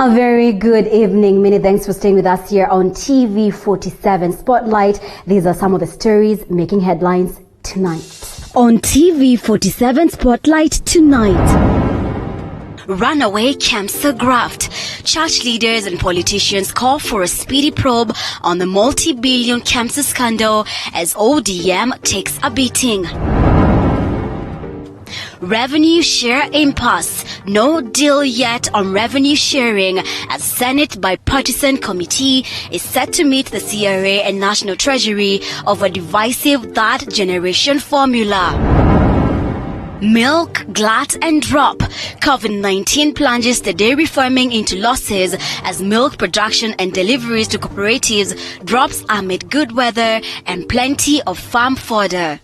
A very good evening. Many thanks for staying with us here on TV47 Spotlight. These are some of the stories making headlines tonight. On TV47 Spotlight tonight. Runaway cancer graft. Church leaders and politicians call for a speedy probe on the multi-billion cancer scandal as ODM takes a beating. Revenue share impasse. No deal yet on revenue sharing as Senate bipartisan committee is set to meet the CRA and National Treasury over divisive third generation formula. Milk, glut and drop. COVID-19 plunges the dairy farming into losses as milk production and deliveries to cooperatives drops amid good weather and plenty of farm fodder.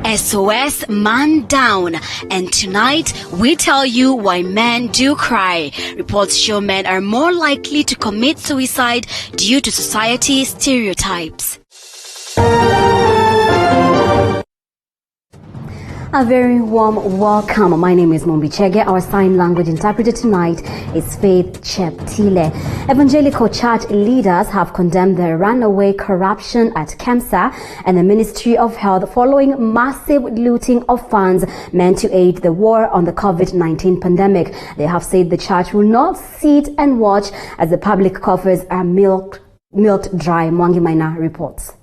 SOS man down, and tonight we tell you why men do cry. Reports show men are more likely to commit suicide due to society stereotypes. A very warm welcome. My name is Mombi Chege. Our sign language interpreter tonight is Faith Cheptile. Evangelical church leaders have condemned the runaway corruption at KEMSA and the Ministry of Health following massive looting of funds meant to aid the war on the COVID-19 pandemic. They have said the church will not sit and watch as the public coffers are milked dry. Mwangi Maina reports.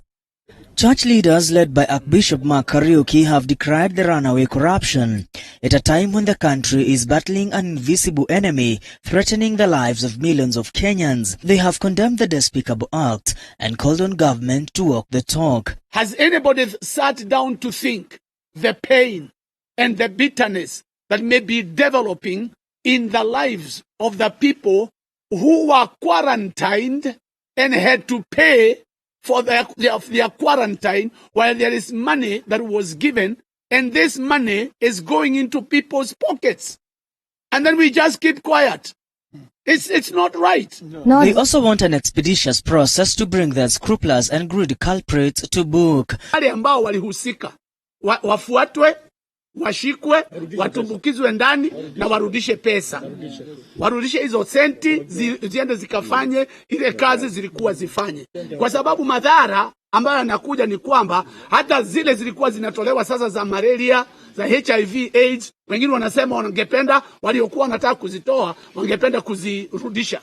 Church leaders led by Archbishop Mark Kariuki have decried the runaway corruption at a time when the country is battling an invisible enemy threatening the lives of millions of Kenyans. They have condemned the despicable act and called on government to walk the talk. Has anybody sat down to think the pain and the bitterness that may be developing in the lives of the people who were quarantined and had to pay for their quarantine while there is money that was given, and this money is going into people's pockets, and then we just keep quiet? It's not right. No. They also want an expeditious process to bring the scrupulous and greedy culprits to book. Wale ambao walihusika wafuatwe, washikwe, watumbukizwe ndani na warudishe pesa. Warudishe hizo senti ziende zikafanye ile kazi zilikuwa zifanye. Kwa sababu madhara ambayo yanakuja ni kwamba hata zile zilikuwa zinatolewa sasa za malaria, za HIV AIDS, wengine wanasema wangependa waliokuwa wanataka kuzitoa wangependa kuzirudisha.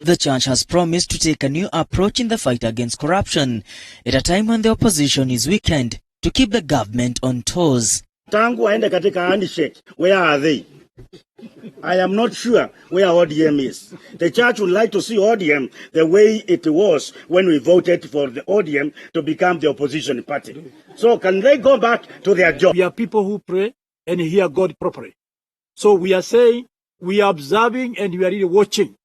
The church has promised to take a new approach in the fight against corruption at a time when the opposition is weakened to keep the government on toes. Tangu aende katika handshake, where are they? I am not sure where ODM is. The church would like to see ODM the way it was when we voted for the ODM to become the opposition party. So can they go back to their job? We are people who pray and hear God properly. So we are saying, we are observing and we are really watching.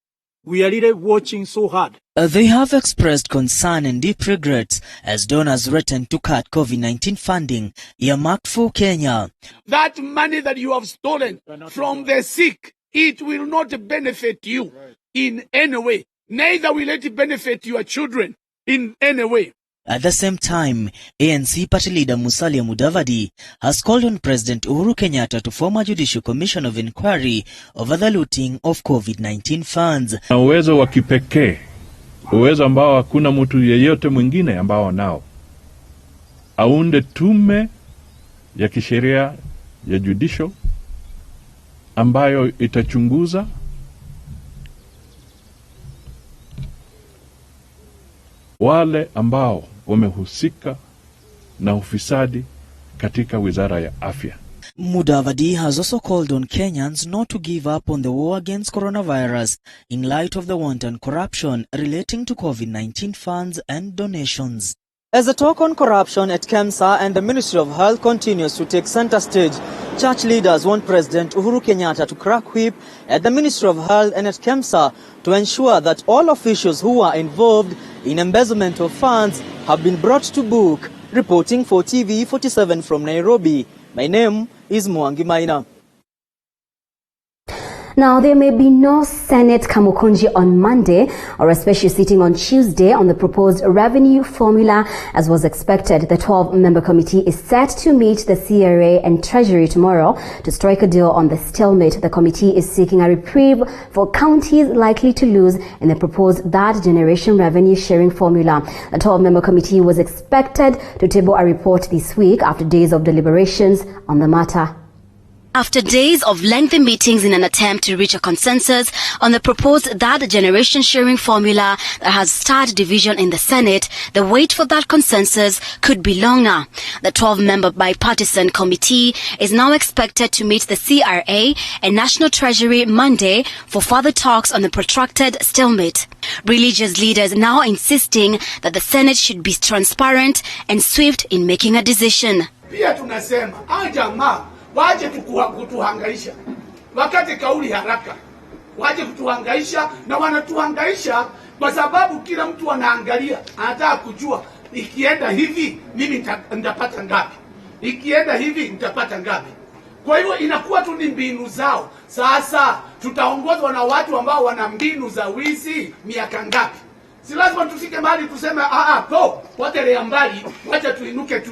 We are really watching so hard. They have expressed concern and deep regrets as donors threatened to cut COVID-19 funding earmarked for Kenya. That money that you have stolen from the sick, it will not benefit you in any way. Neither will it benefit your children in any way. At the same time, ANC party leader Musalia Mudavadi has called on President Uhuru Kenyatta to form a judicial commission of inquiry over the looting of COVID-19 funds. Na uwezo wa kipekee, uwezo ambao hakuna mtu yeyote mwingine ambao nao. Aunde tume ya kisheria ya judicial ambayo itachunguza wale ambao wamehusika na ufisadi katika wizara ya afya. Mudavadi has also called on Kenyans not to give up on the war against coronavirus in light of the wanton corruption relating to COVID-19 funds and donations. As the talk on corruption at KEMSA and the Ministry of Health continues to take center stage, church leaders want President Uhuru Kenyatta to crack whip at the Ministry of Health and at KEMSA to ensure that all officials who are involved in embezzlement of funds have been brought to book. Reporting for TV47 from Nairobi, my name is Mwangi Maina. Now, there may be no Senate Kamukunji on Monday or a special sitting on Tuesday on the proposed revenue formula as was expected. The 12-member committee is set to meet the CRA and Treasury tomorrow to strike a deal on the stalemate. The committee is seeking a reprieve for counties likely to lose in the proposed third generation revenue sharing formula. The 12-member committee was expected to table a report this week after days of deliberations on the matter. After days of lengthy meetings in an attempt to reach a consensus on the proposed third generation sharing formula that has starred division in the Senate, the wait for that consensus could be longer. The 12-member bipartisan committee is now expected to meet the CRA and National Treasury Monday for further talks on the protracted stalemate. Religious leaders now insisting that the Senate should be transparent and swift in making a decision. Pia tunasema, jamaa waje kutuhangaisha wakati kauli haraka, waje kutuhangaisha, na wanatuhangaisha kwa sababu kila mtu anaangalia, anataka kujua ikienda hivi mimi nitapata ngapi, ikienda hivi nitapata ngapi. Kwa hivyo inakuwa tu ni mbinu zao. Sasa tutaongozwa na watu ambao wana mbinu za wizi miaka ngapi? Si lazima tufike mahali tuseme potelea mbali, wacha tuinuke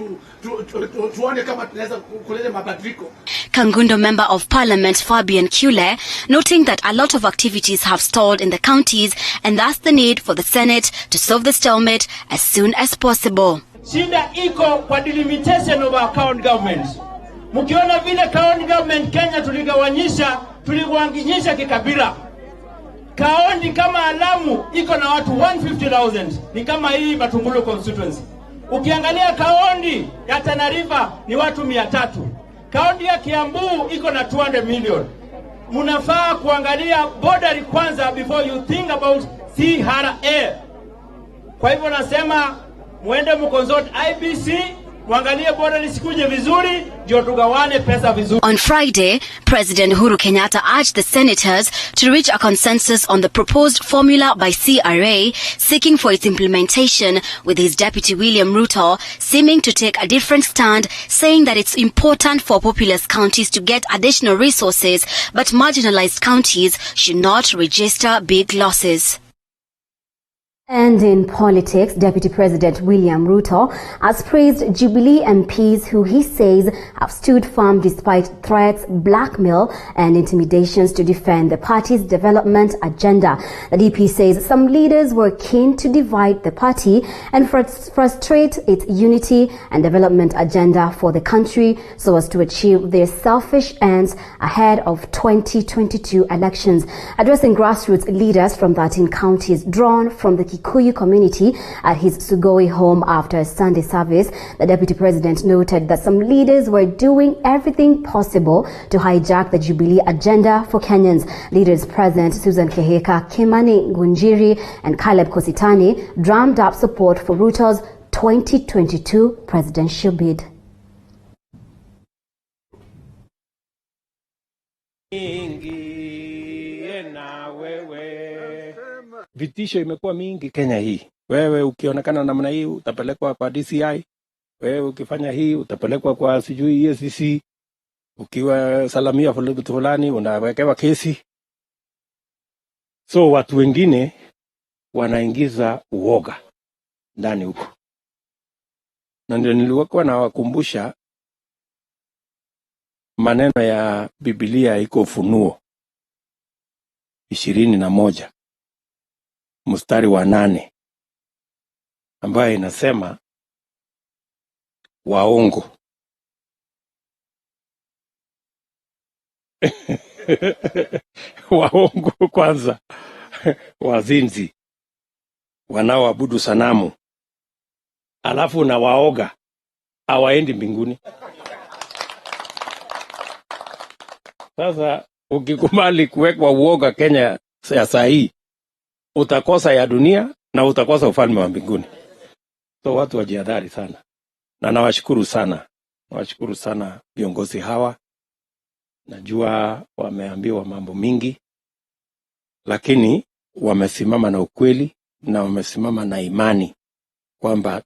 tuone kama tunaweza kuleta mabadiliko. Kangundo Member of Parliament Fabian Kule noting that a lot of activities have stalled in the counties and thus the need for the Senate to solve the stalemate as soon as possible. Shida iko kwa delimitation of our county government. Mkiona vile county government Kenya tuligawanyisha kikabila. Kaunti kama Alamu iko na watu 150,000, ni kama hii Matungulu constituency. Ukiangalia kaunti ya Tana River ni watu 300. Kaunti ya Kiambu iko na 200 million. Munafaa kuangalia border kwanza before you think about CRA. Kwa hivyo nasema muende mconsult IBC, muangalie border lisikuje vizuri, ndio tugawane pesa vizuri. On Friday, President Uhuru Kenyatta urged the senators to reach a consensus on the proposed formula by CRA, seeking for its implementation, with his deputy William Ruto seeming to take a different stand, saying that it's important for populous counties to get additional resources, but marginalized counties should not register big losses. And in politics, Deputy President William Ruto has praised Jubilee MPs who he says have stood firm despite threats, blackmail and intimidations to defend the party's development agenda. The DP says some leaders were keen to divide the party and frustrate its unity and development agenda for the country so as to achieve their selfish ends ahead of 2022 elections. Addressing grassroots leaders from 13 counties drawn from the Kikuyu community at his Sugoi home after a Sunday service, the Deputy President noted that some leaders were doing everything possible to hijack the Jubilee agenda for Kenyans. Leaders present, Susan Keheka, Kimani Ngunjiri and Caleb Kositani, drummed up support for Ruto's 2022 presidential bid. Vitisho imekuwa mingi Kenya hii. Wewe ukionekana namna hii utapelekwa kwa DCI. Wewe ukifanya hii utapelekwa kwa sijui EACC. Ukiwa salamia fulani unawekewa kesi. So watu wengine wanaingiza uoga ndani huko. Na ndio nilikuwa nawakumbusha maneno ya Biblia iko Ufunuo 21 mstari wa 8 ambayo inasema waongo waongo kwanza, wazinzi, wanaoabudu sanamu, alafu na waoga hawaendi mbinguni. Sasa ukikubali kuwekwa uoga Kenya ya saa hii, utakosa ya dunia na utakosa ufalme wa mbinguni. So watu wajihadhari sana. Na nawashukuru sana viongozi hawa. Najua wameambiwa mambo mingi, lakini wamesimama na ukweli na wamesimama na imani kwamba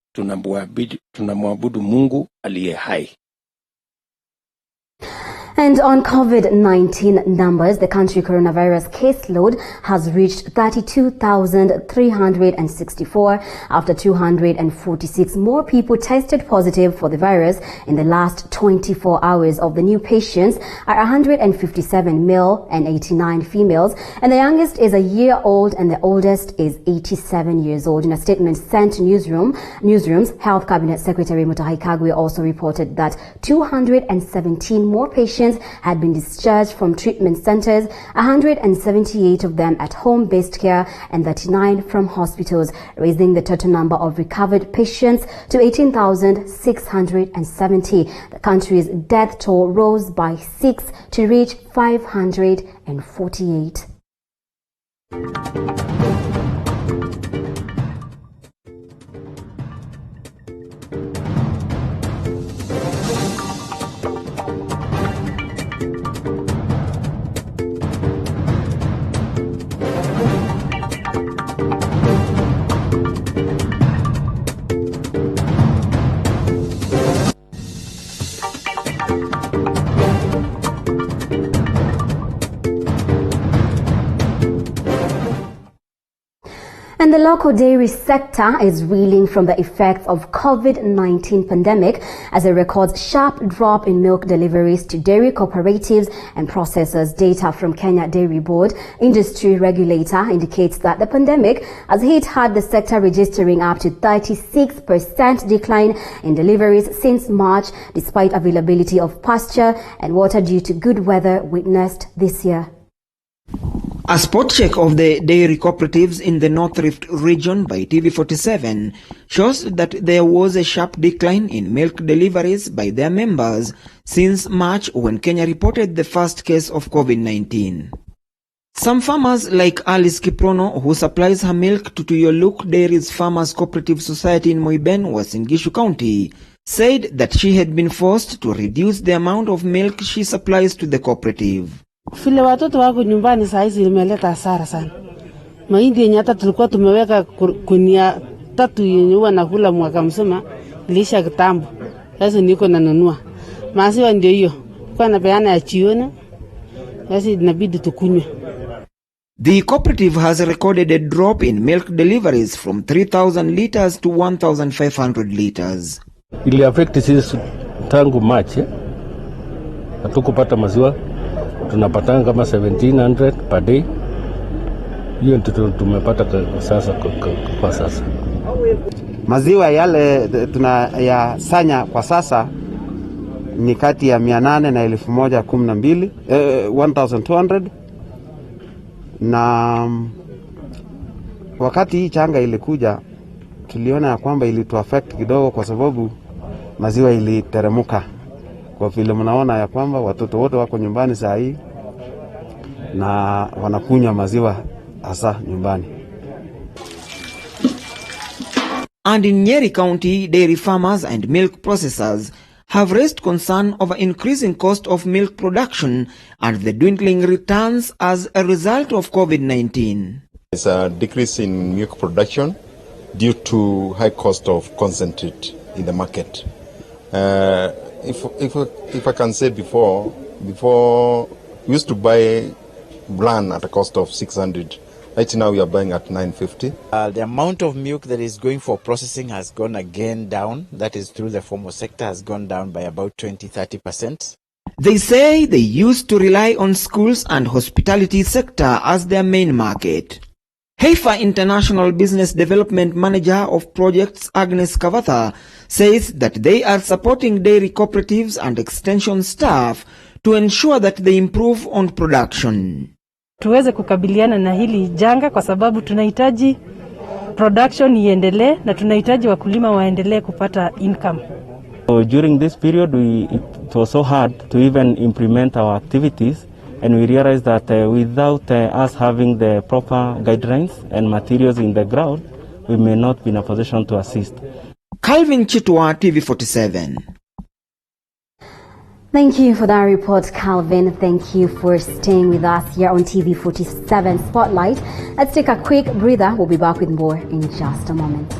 tunamwabudu Mungu aliye hai. And on COVID-19 numbers, the country coronavirus caseload has reached 32,364 after 246 more people tested positive for the virus in the last 24 hours. Of the new patients are 157 male and 89 females, and the youngest is a year old and the oldest is 87 years old. In a statement sent to newsrooms, Health Cabinet Secretary Mutahi Kagwe also reported that 217 more patients had been discharged from treatment centers, 178 of them at home-based care and 39 from hospitals, raising the total number of recovered patients to 18,670. The country's death toll rose by 6 to reach 548. And the local dairy sector is reeling from the effects of COVID-19 pandemic as it records sharp drop in milk deliveries to dairy cooperatives and processors. Data from Kenya Dairy Board industry regulator indicates that the pandemic has hit hard the sector, registering up to 36% decline in deliveries since March, despite availability of pasture and water due to good weather witnessed this year. A spot check of the dairy cooperatives in the North Rift region by TV47 shows that there was a sharp decline in milk deliveries by their members since March, when Kenya reported the first case of COVID-19. Some farmers like Alice Kiprono, who supplies her milk to Tuyoluk Dairy's Farmers Cooperative Society in Moiben, Uasin Gishu County, said that she had been forced to reduce the amount of milk she supplies to the cooperative. Vile watoto wako nyumbani saa hizi imeleta hasara sana. Mahindi yenye hata tulikuwa tumeweka kunia 3 yenye huwa nakula mwaka mzima ilisha kitambo. Sasa niko nanunua. Maziwa ndio hiyo. Kwa napeana ya jioni. Sasa inabidi tukunywe. The cooperative has recorded a drop in milk deliveries from 3,000 liters to 1,500 liters. Ili affect sisi tangu March, hatukupata maziwa. Tunapata kama 1,700 per day. Hiyo tumepata sasa kwa sasa. Maziwa yale tunayasanya kwa sasa ni kati ya 800 na 1,112, 1,200. Na wakati hii changa ilikuja, tuliona ya kwamba ilituaffect kidogo, kwa sababu maziwa iliteremuka. Kwa vile mnaona ya kwamba watoto wote wako nyumbani saa hii na wanakunywa maziwa hasa nyumbani. And in Nyeri County, dairy farmers and milk processors have raised concern over increasing cost of milk production and the dwindling returns as a result of COVID-19. There's a decrease in milk production due to high cost of concentrate in the market. If I can say before we used to buy bran at a cost of 600. Right now we are buying at 950. The amount of milk that is going for processing has gone again down. That is through the formal sector, has gone down by about 20-30%. They say they used to rely on schools and hospitality sector as their main market. Heifer International Business Development Manager of Projects Agnes Kavatha says that they are supporting dairy cooperatives and extension staff to ensure that they improve on production. Tuweze kukabiliana na hili janga kwa sababu tunahitaji production iendelee na tunahitaji wakulima waendelee kupata income. So during this period it was so hard to even implement our activities, and we realized that without us having the proper guidelines and materials in the ground, we may not be in a position to assist. Calvin Chitwa, TV47. Thank you for that report, Calvin. Thank you for staying with us here on TV47 Spotlight. Let's take a quick breather. We'll be back with more in just a moment.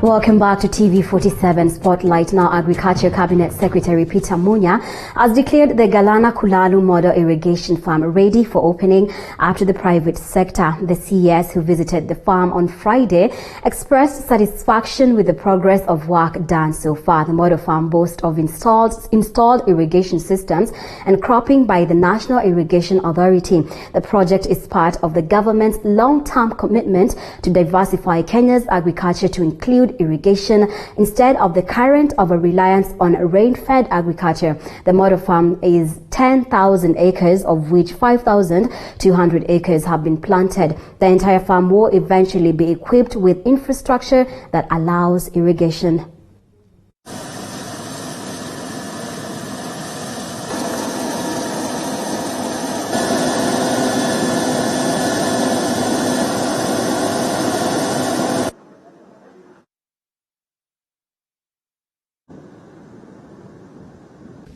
Welcome back to TV47 Spotlight. Now, Agriculture Cabinet Secretary Peter Munya has declared the Galana Kulalu Model Irrigation Farm ready for opening after the private sector. The CES who visited the farm on Friday expressed satisfaction with the progress of work done so far. The model farm boasts of installed irrigation systems and cropping by the National Irrigation Authority. The project is part of the government's long-term commitment to diversify Kenya's agriculture to include irrigation instead of the current of a reliance on rain-fed agriculture. The model farm is 10,000 acres, of which 5,200 acres have been planted. The entire farm will eventually be equipped with infrastructure that allows irrigation.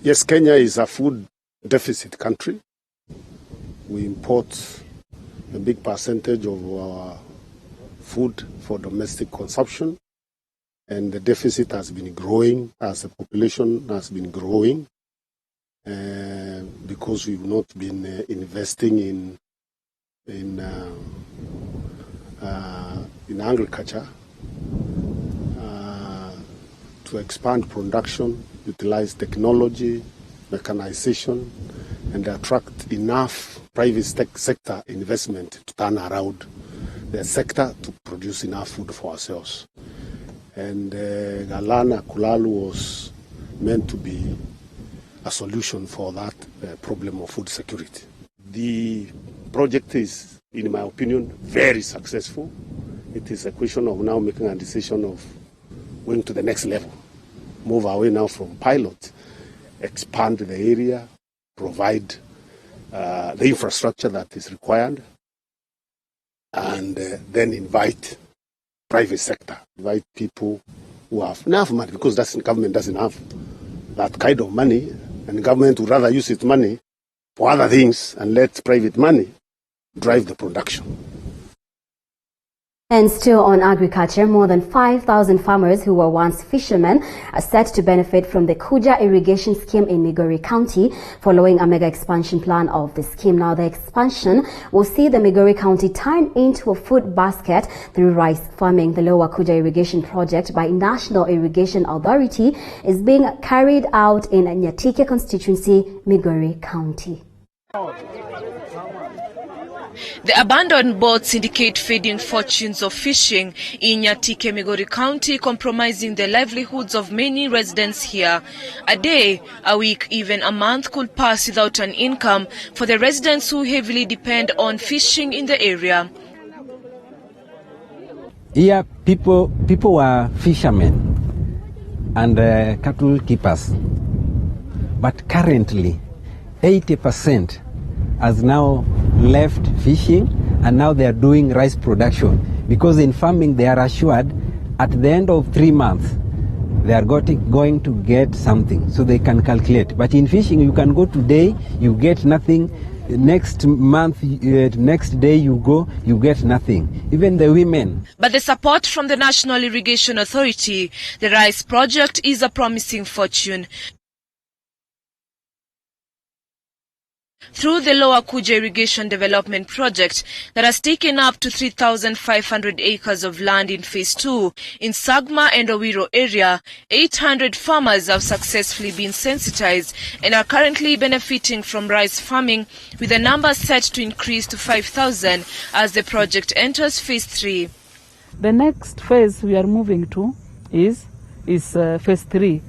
Yes, Kenya is a food deficit country. We import a big percentage of our food for domestic consumption, and the deficit has been growing as the population has been growing because we've not been investing in agriculture to expand production, utilize technology, mechanization, and attract enough private sector investment to turn around the sector to produce enough food for ourselves. And Galana Kulalu was meant to be a solution for that problem of food security. The project is, in my opinion, very successful. It is a question of now making a decision of going to the next level. Move away now from pilot, expand the area, provide the infrastructure that is required, and then invite private sector, invite people who have enough money, because government doesn't have that kind of money, and the government would rather use its money for other things and let private money drive the production. And still on agriculture, more than 5,000 farmers who were once fishermen are set to benefit from the Kuja irrigation scheme in Migori County following a mega expansion plan of the scheme. Now, the expansion will see the Migori County turn into a food basket through rice farming. The Lower Kuja irrigation project by National Irrigation Authority is being carried out in Nyatike constituency, Migori County. The abandoned boats indicate fading fortunes of fishing in Nyatike, Migori County, compromising the livelihoods of many residents here. A day, a week, even a month could pass without an income for the residents who heavily depend on fishing in the area. Here, people were fishermen and cattle keepers, but currently 80% has now left fishing, and now they are doing rice production, because in farming they are assured at the end of 3 months they are going to get something, so they can calculate. But in fishing, you can go today, you get nothing. Next month, next day you go, you get nothing. Even the women. But the support from the National Irrigation Authority, the rice project is a promising fortune. Through the Lower Kuja Irrigation Development Project that has taken up to 3,500 acres of land in Phase 2 in Sagma and Owiro area, 800 farmers have successfully been sensitized and are currently benefiting from rice farming, with the number set to increase to 5,000 as the project enters Phase 3. The next phase we are moving to is Phase 3.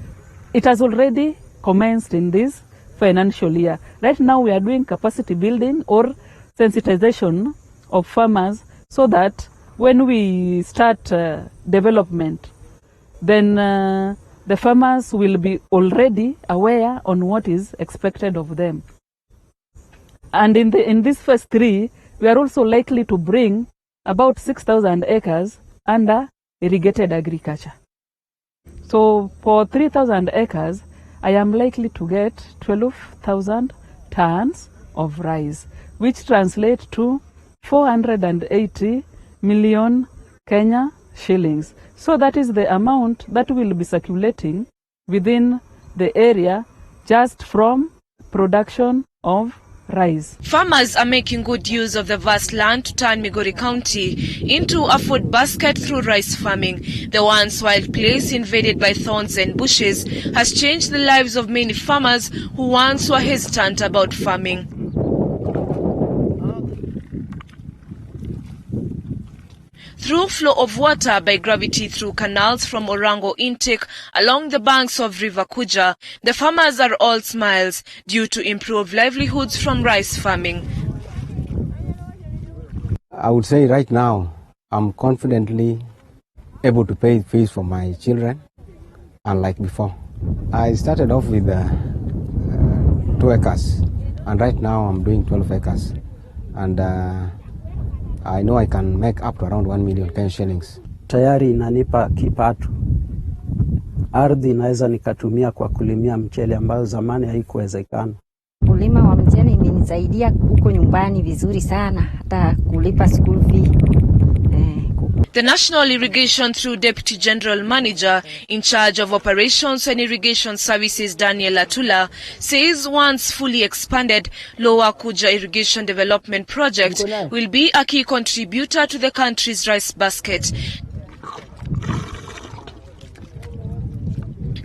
It has already commenced in this financial year. Right now we are doing capacity building or sensitization of farmers, so that when we start development, then the farmers will be already aware on what is expected of them. And in this Phase 3, we are also likely to bring about 6,000 acres under irrigated agriculture. So for 3,000 acres, I am likely to get 12,000 tons of rice, which translate to 480 million Kenya shillings. So that is the amount that will be circulating within the area just from production of rice. Farmers are making good use of the vast land to turn Migori County into a food basket through rice farming. The once wild place invaded by thorns and bushes has changed the lives of many farmers who once were hesitant about farming. Through flow of water by gravity through canals from Orango intake along the banks of River Kuja, the farmers are all smiles due to improved livelihoods from rice farming. I would say right now I'm confidently able to pay fees for my children, unlike before. I started off with 2 acres, and right now I'm doing 12 acres. And I know I can make up to around 1 million Kenyan shillings. Tayari inanipa kipato. Ardhi naweza nikatumia kwa kulimia mchele ambayo zamani haikuwezekana. Kulima wa mchele imenisaidia huko nyumbani vizuri sana, hata kulipa school fee. The National Irrigation through Deputy General Manager in charge of Operations and Irrigation Services, Daniel Atula, says once fully expanded, Lower Kuja Irrigation Development Project will be a key contributor to the country's rice basket.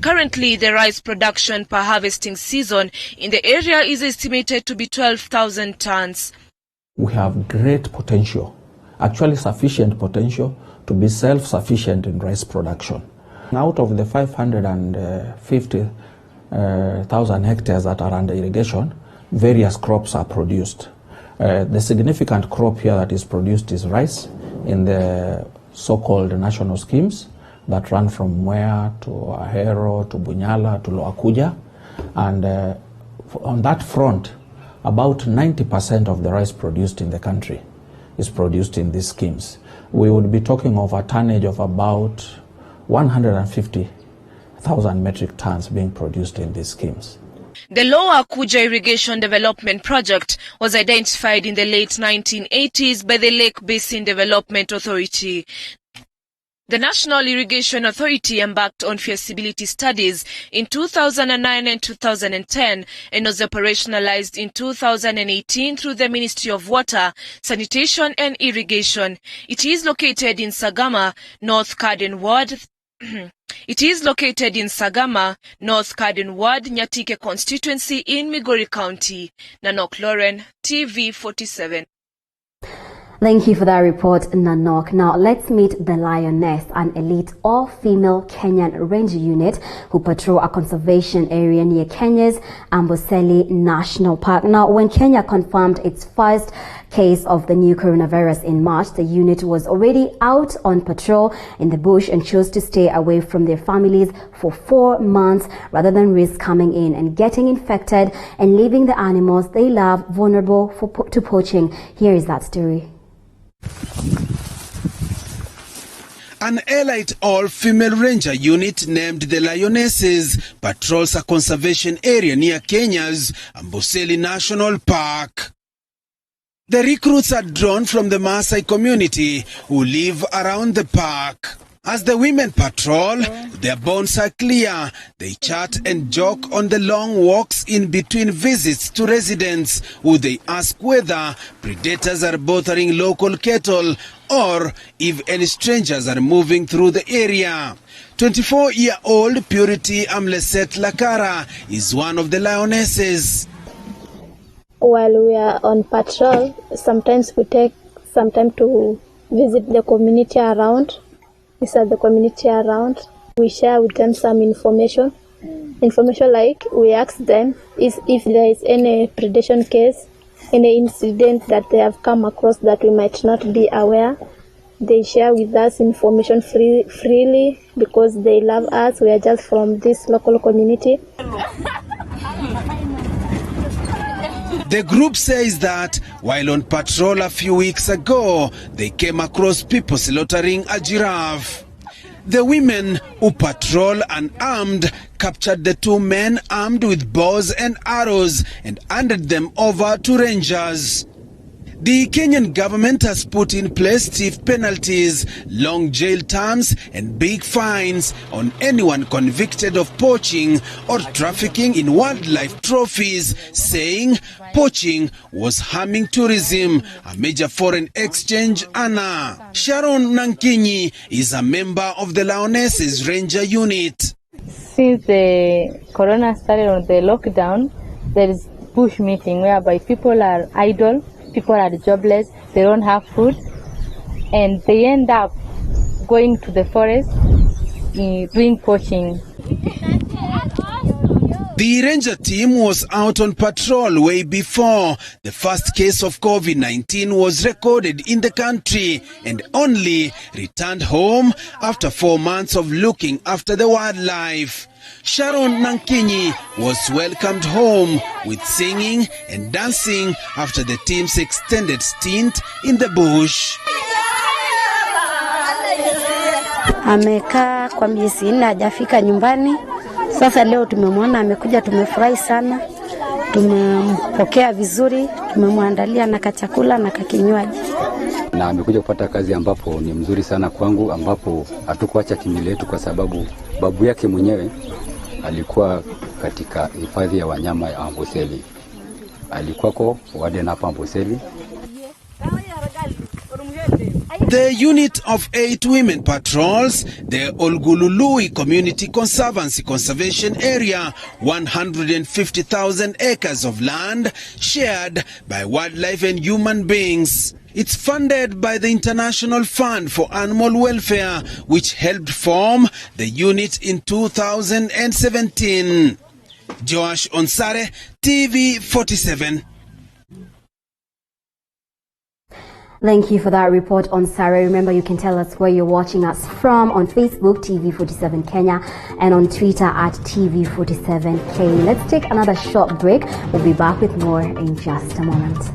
Currently, the rice production per harvesting season in the area is estimated to be 12,000 tons. We have great potential, actually sufficient potential to be self-sufficient in rice production. Out of the 550,000 hectares that are under irrigation, various crops are produced. The significant crop here that is produced is rice in the so-called national schemes that run from Mwea to Ahero to Bunyala to Lower Kuja. And on that front, about 90% of the rice produced in the country is produced in these schemes. We would be talking of a tonnage of about 150,000 metric tons being produced in these schemes. The Lower Kuja Irrigation Development Project was identified in the late 1980s by the Lake Basin Development Authority. The National Irrigation Authority embarked on feasibility studies in 2009 and 2010 and was operationalized in 2018 through the Ministry of Water, Sanitation and Irrigation. It is located in Sagama, North Carden Ward. It is located in Sagama, North Carden Ward, Nyatike constituency in Migori County. Nanok Lauren, TV47. Thank you for that report, Nanok. Now, let's meet the Lioness, an elite all-female Kenyan ranger unit who patrol a conservation area near Kenya's Amboseli National Park. Now, when Kenya confirmed its first case of the new coronavirus in March, the unit was already out on patrol in the bush and chose to stay away from their families for 4 months rather than risk coming in and getting infected and leaving the animals they love vulnerable to poaching. Here is that story. An elite all-female ranger unit named the Lionesses patrols a conservation area near Kenya's Amboseli National Park. The recruits are drawn from the Maasai community who live around the park. As the women patrol, their bonds are clear. They chat and joke on the long walks in between visits to residents who they ask whether predators are bothering local cattle or if any strangers are moving through the area. 24-year-old Purity Amleset Lakara is one of the Lionesses. While we are on patrol, sometimes we take some time to visit the community around. We serve the community around. We share with them some information. Information like we ask them if there is any predation case, any incident that they have come across that we might not be aware. They share with us information freely because they love us. We are just from this local community. The group says that while on patrol a few weeks ago, they came across people slaughtering a giraffe. The women who patrol unarmed captured the 2 men armed with bows and arrows and handed them over to rangers. The Kenyan government has put in place stiff penalties, long jail terms and big fines on anyone convicted of poaching or trafficking in wildlife trophies, saying poaching was harming tourism, a major foreign exchange earner. Sharon Nankinyi is a member of the Lionesses Ranger Unit. Since the corona started on the lockdown, there is bush meeting whereby people are idle, people are jobless, they don't have food, and they end up going to the forest doing poaching. The ranger team was out on patrol way before the first case of COVID-19 was recorded in the country, and only returned home after 4 months of looking after the wildlife. Sharon Nankinyi was welcomed home with singing and dancing after the team's extended stint in the bush. Amekaa kwa miezi 4 hajafika nyumbani. Sasa leo tumemwona amekuja, tumefurahi sana. Tumempokea vizuri, tumemwandalia na kachakula na kakinywaji. Na amekuja kupata kazi ambapo ni mzuri sana kwangu, ambapo hatukuacha kimila yetu kwa sababu babu yake mwenyewe alikuwa katika hifadhi ya wanyama ya Amboseli. Alikuwako warden hapa Amboseli. The unit of 8 women patrols the Olgulului Community Conservancy Conservation Area, 150,000 acres of land shared by wildlife and human beings. It's funded by the International Fund for Animal Welfare, which helped form the unit in 2017. Josh Onsare, TV47. Thank you for that report on Sarah. Remember, you can tell us where you're watching us from on Facebook, TV47 Kenya, and on Twitter at TV47K. Let's take another short break. We'll be back with more in just a moment.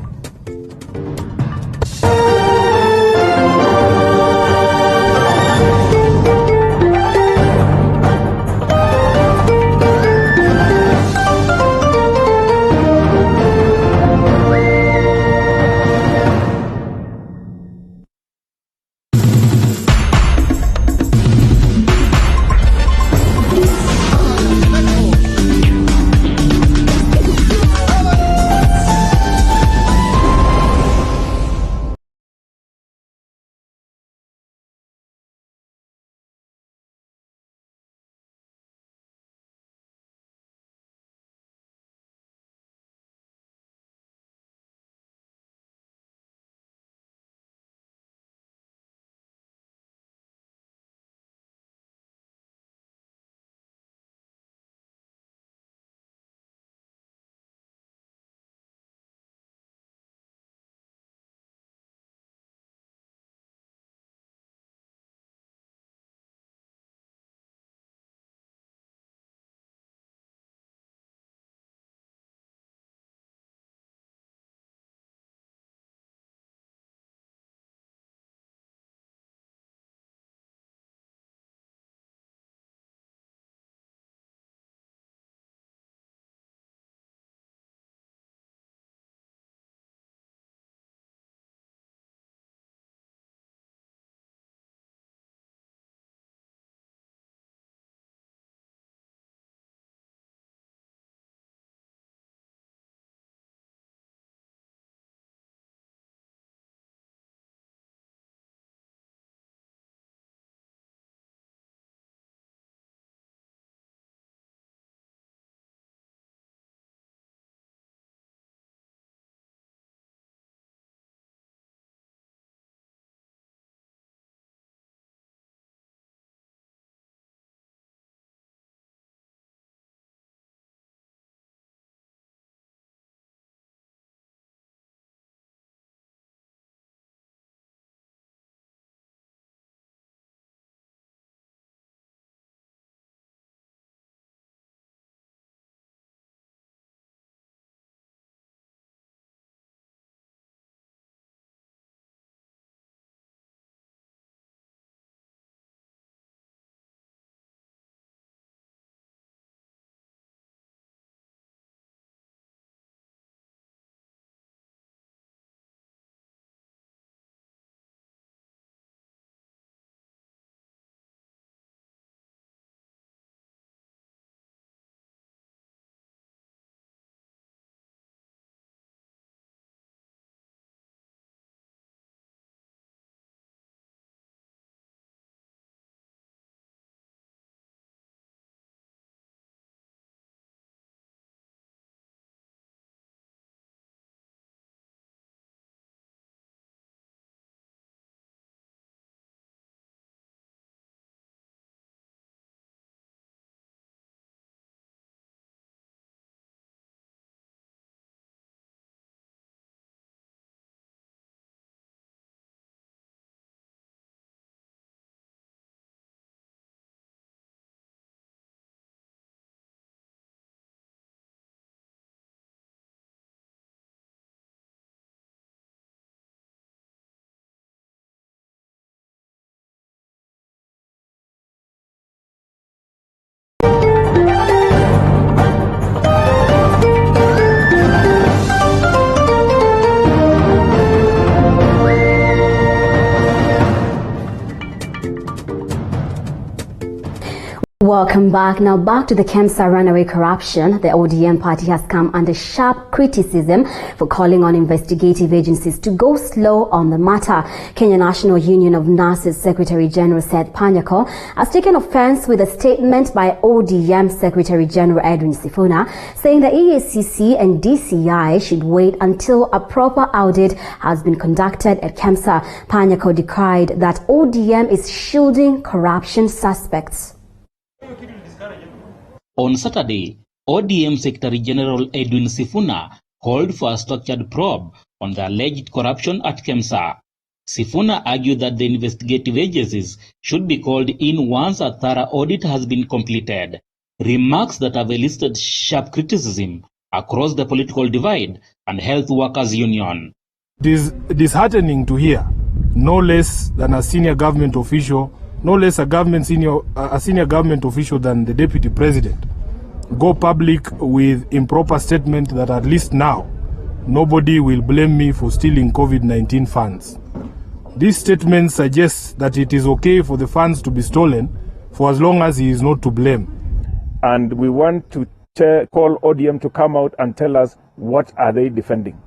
Welcome back. Now back to the KEMSA runaway corruption. The ODM party has come under sharp criticism for calling on investigative agencies to go slow on the matter. Kenya National Union of Nurses Secretary General Seth Panyako has taken offense with a statement by ODM Secretary General Edwin Sifuna saying the EACC and DCI should wait until a proper audit has been conducted at KEMSA. Panyako decried that ODM is shielding corruption suspects. On Saturday, ODM Secretary General Edwin Sifuna called for a structured probe on the alleged corruption at KEMSA. Sifuna argued that the investigative agencies should be called in once a thorough audit has been completed, remarks that have elicited sharp criticism across the political divide and health workers union. It is disheartening to hear no less than a senior government official, no less a senior government official than the deputy president, go public with improper statement that at least now nobody will blame me for stealing COVID-19 funds. This statement suggests that it is okay for the funds to be stolen for as long as he is not to blame. And we want to call ODM to come out and tell us what are they defending.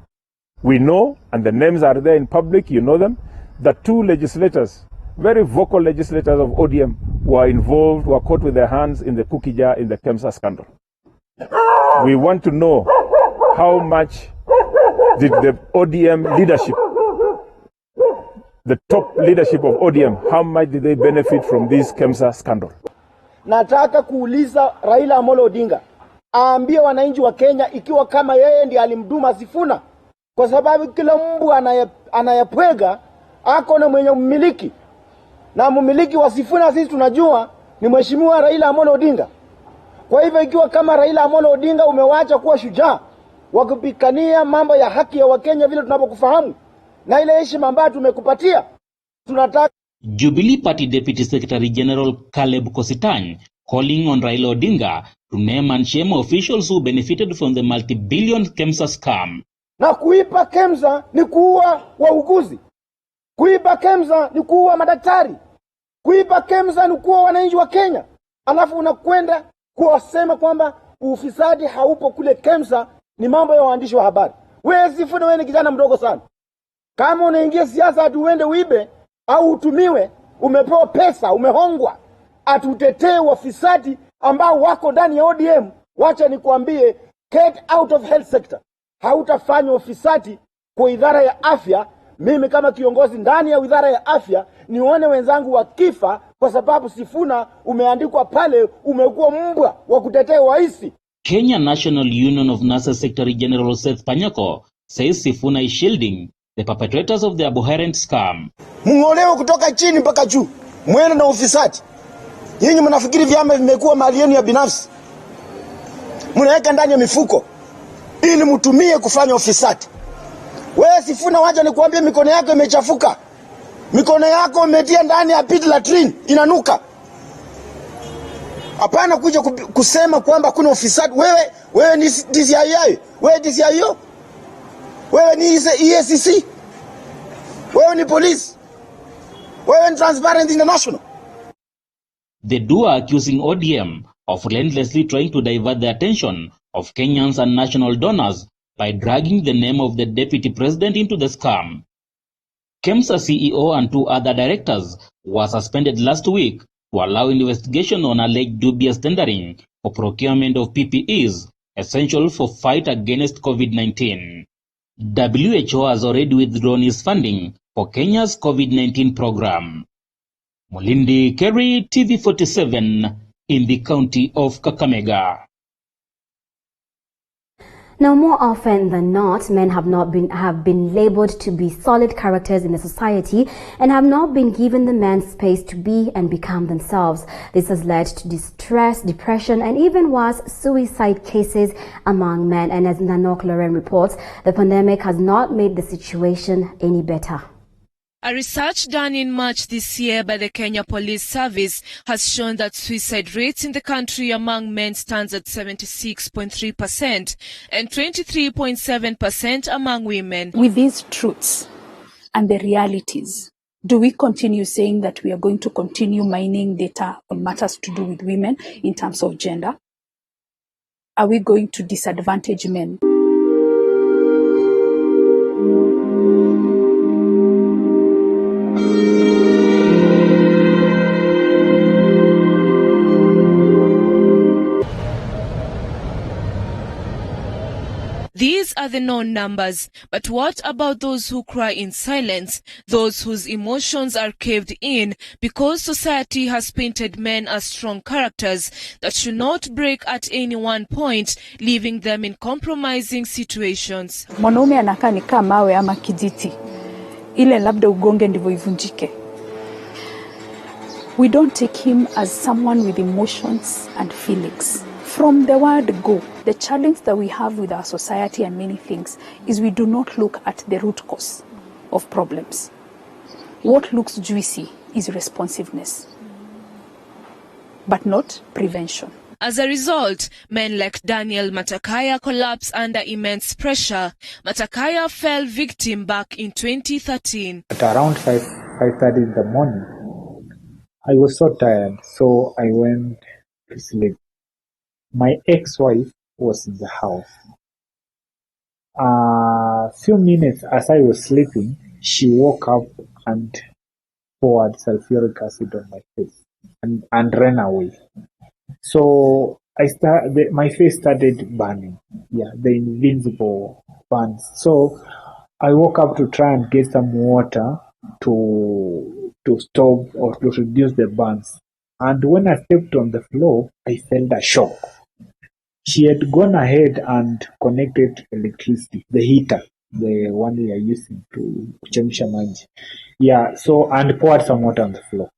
We know, and the names are there in public, you know them, that two legislators, very vocal legislators of ODM, were caught with their hands in the cookie jar in the KEMSA scandal. We want to know how much did the ODM leadership, the top leadership of ODM, how much did they benefit from this KEMSA scandal? Nataka kuuliza Raila Amolo Odinga aambie wananchi wa Kenya ikiwa kama yeye ndiye alimduma Sifuna, kwa sababu kila mbu anayepwega ako na mwenye mmiliki, na mmiliki wa Sifuna sisi tunajua ni mheshimiwa Raila Amolo Odinga. Kwa hivyo ikiwa kama Raila Amolo Odinga umewacha kuwa shujaa wakupikania mambo ya haki ya Wakenya vile tunapokufahamu na ile heshima ambayo tumekupatia, tunataka. Jubilee Party Deputy Secretary General Caleb Kositany calling on Raila Odinga to name and shame officials who benefited from the multi-billion KEMSA scam. Na kuipa KEMSA ni kuua wauguzi. Kuipa KEMSA ni kuua madaktari. Kuipa KEMSA ni kuua wananchi wa Kenya. Alafu unakwenda kuwasema kwamba ufisadi haupo kule KEMSA, ni mambo ya waandishi wa habari. Wewe Sifuna, wewe ni kijana mdogo sana. Kama unaingia siasa ati uende uibe au utumiwe, umepewa pesa, umehongwa, atutetee wafisadi ambao wako ndani ya ODM, wacha nikuambie, get out of health sector. Hautafanya ufisadi kwa idara ya afya. Mimi kama kiongozi ndani ya idara ya afya nione wenzangu wakifa kwa sababu Sifuna umeandikwa pale umekuwa mbwa wa kutetea waisi. Kenya National Union of Nurses Secretary General Seth Panyako says Sifuna is shielding the perpetrators of the abhorrent scam. Mng'olewe kutoka chini mpaka juu. Mwene na ufisadi. Nyinyi mnafikiri vyama vimekuwa mali yenu ya binafsi. Mnaweka ndani ya mifuko ili mtumie kufanya ufisadi. Wewe Sifuna, wacha nikuambie, mikono yako imechafuka. Mikono yako umetia ndani ya pit latrine, inanuka. Hapana kuja kusema kwamba kuna ufisadi. Wewe ni DCI, wewe DCIO, wewe ni EACC, wewe ni police, wewe ni Transparency International. The duo are accusing ODM of relentlessly trying to divert the attention of Kenyans and national donors by dragging the name of the deputy president into the scam. KEMSA CEO and two other directors were suspended last week to allow investigation on alleged dubious tendering for procurement of PPEs essential for fight against COVID-19. WHO has already withdrawn its funding for Kenya's COVID-19 program. Mulindi Kerry, TV47 in the county of Kakamega. Now, more often than not, men have been labeled to be solid characters in the society and have not been given the men's space to be and become themselves. This has led to distress, depression, and even worse, suicide cases among men. And as Nanok Loren reports, the pandemic has not made the situation any better. A research done in March this year by the Kenya Police Service has shown that suicide rates in the country among men stands at 76.3% and 23.7% among women. With these truths and the realities, Do we continue saying that we are going to continue mining data on matters to do with women in terms of gender? Are we going to disadvantage men? These are the known numbers, but what about those who cry in silence, those whose emotions are caved in because society has painted men as strong characters that should not break at any one point, leaving them in compromising situations? Mwanaume anakaa ni kama mawe ama kijiti, ile labda ugonge ndivyo ivunjike. We don't take him as someone with emotions and feelings. From the word go, the challenge that we have with our society and many things is we do not look at the root cause of problems. What looks juicy is responsiveness, but not prevention. As a result, men like Daniel Matakaya collapsed under immense pressure. Matakaya fell victim back in 2013. At around 5:30 in the morning, I was so tired, so I went to sleep. My ex-wife was in the house. A few minutes as I was sleeping, she woke up and poured sulfuric acid on my face and ran away. So my face started burning. Yeah, the invincible burns. So I woke up to try and get some water to stop or to reduce the burns. And when I stepped on the floor, I felt a shock. She had gone ahead and connected electricity, the heater, the one we are using to kuchemsha maji. Yeah, so, and poured some water on the floor.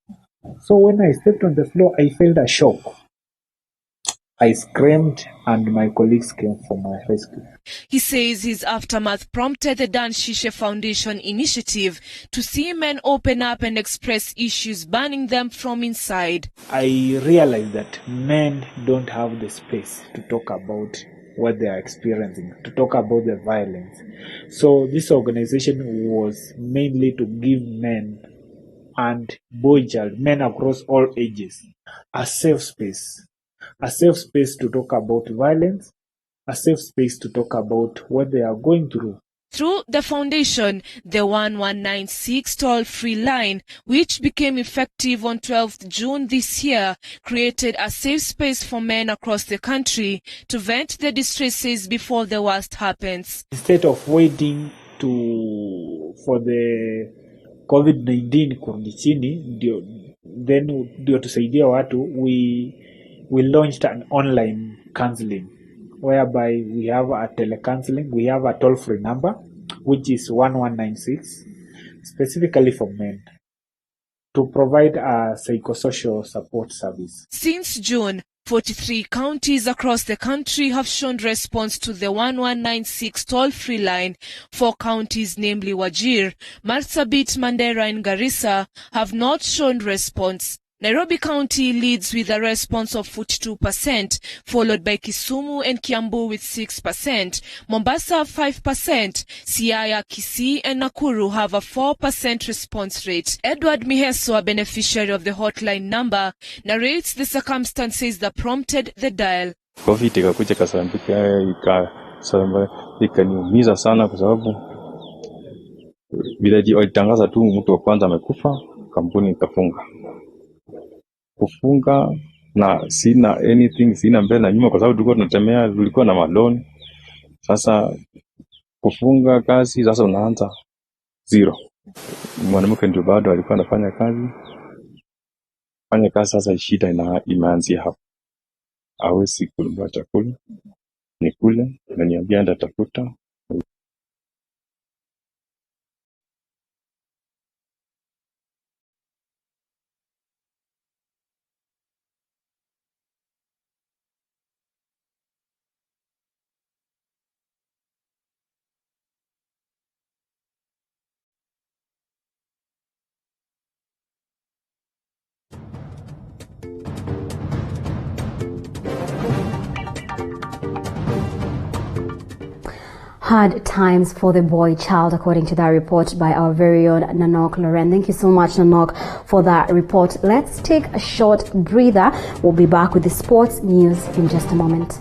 So when I stepped on the floor, I felt a shock. I screamed and my colleagues came for my rescue. He says his aftermath prompted the Dan Shishe Foundation initiative to see men open up and express issues burning them from inside. I realized that men don't have the space to talk about what they are experiencing, to talk about the violence. So this organization was mainly to give men and boy child, men across all ages, a safe space. A safe space to talk about violence, a safe space to talk about what they are going through. Through the foundation, the 1196 toll-free line, which became effective on 12th June this year, created a safe space for men across the country to vent their distresses before the worst happens. Instead of waiting for the COVID-19 kurudi chini, ndio tusaidia watu, we launched an online counseling whereby we have a telecounseling. We have a toll-free number, which is 1196, specifically for men, to provide a psychosocial support service. Since June, 43 counties across the country have shown response to the 1196 toll-free line. 4 counties, namely Wajir, Marsabit, Mandera and Garissa, have not shown response. Nairobi County leads with a response of 42%, followed by Kisumu and Kiambu with 6%, Mombasa 5%, Siaya, Kisii and Nakuru have a 4% response rate. Edward Miheso, a beneficiary of the hotline number, narrates the circumstances that prompted the dial. COVID ikakuja ikaniumiza sana kwa sababu vile walitangaza tu mtu wa kwanza amekufa, kampuni ikafunga. Kufunga na sina anything, sina mbele na nyuma kwa sababu tulikuwa na maloni. Sasa kufunga kazi, sasa unaanza zero. Mwanamke ndio bado alikuwa anafanya kazi. Fanya kazi sasa shida imeanzia hapo. Hawezi kununua chakula. Nikule, ananiambia ndatafuta. hard times for the boy child, according to that report by our very own Nanok Loren. Thank you so much, Nanok, for that report. Let's take a short breather. We'll be back with the sports news in just a moment.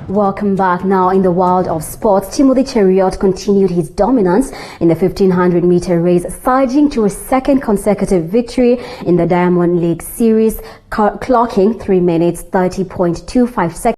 Welcome back. Now in the world of sports, Timothy Cheruiyot continued his dominance in the 1500-meter race, surging to a second consecutive victory in the Diamond League Series, clocking 3 minutes 30.25 seconds.